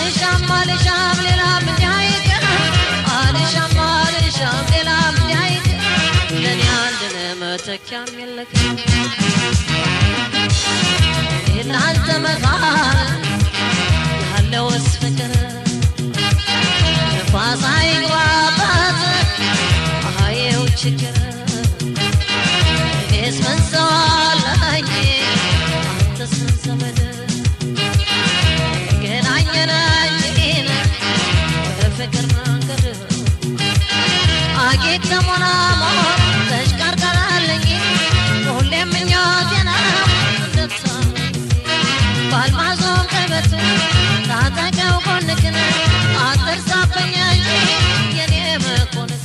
አልሻም ሌላ ምን ያይቀር አልሻም ሌላ ምን ያይቀር ለኔ አንድ መተኪያም የለክ እናንተ መካር ያለውስ ፍቅር ፋሳይ ግባባት አየው ችግር እኔስ ምን ሰው አለኝ አንተስ ምን ዘመድ ገናኘን እንጂ በፍቅር መንገድ አጌጥ ተሞናሞ ተሽከርካራለኝ ሁሌም ምኞቴ ነው እንደተሳለኝ ባልማዞም ቀበቶ ታጠቀው ኮንክን አትርሳብኝ እንጂ የኔ መኮንን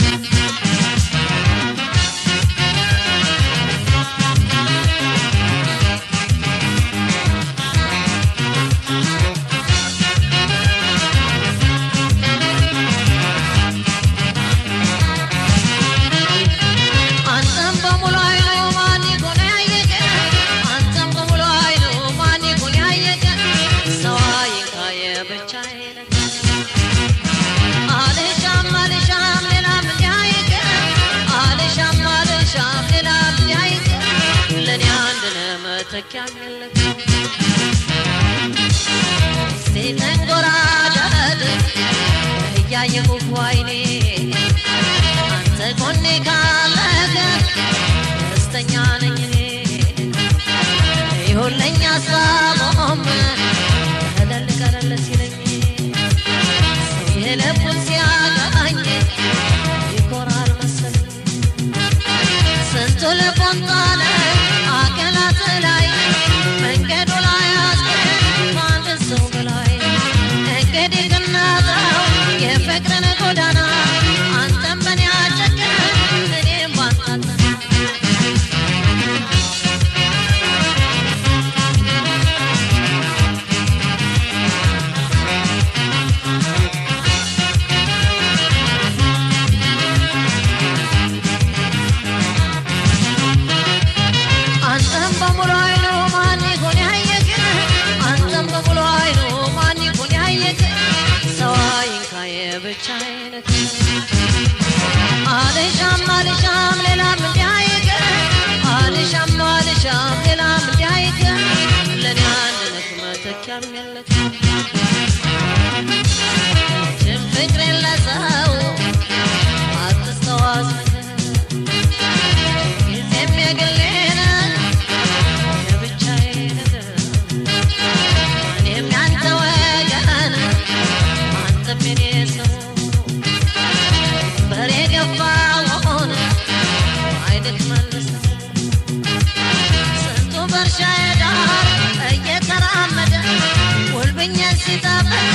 ተካመለክ ሲተንጎራደድ ያየሁ ወይኔ አንተ ጎኔ ካለህ ደስተኛ ነኝ እኔ ይሁንልኝ አሳቦም ቀለል ሲለኝ የልቡን ሲያገባኝ ይኮራል መሰለኝ ስንቱ ልቡን ጣለ አገላት ላይ መንገዱ ላይ አንድ ሰው በላይ እንግዲህ ግናታው የፍቅርን ጎዳና አንተም በኔ አጨክን እኔም ባንተ አልሻም ሌላ ምን ያይቀር አልሻም ሌላ ምን ያይቀር ለኔ አንድ መተኪያም የለክ ፍቅሬን ለሰው አትስተዋስ ጊዜም የግሌን የብቻዬ ነገር እኔም ያንተ ወገን አንተም የኔ ሰው በሬ ገፋውን አይደል መልስ ስንቱ በርሻዬ ዳር እየተራመደ ወልብኛ ሲታበቅ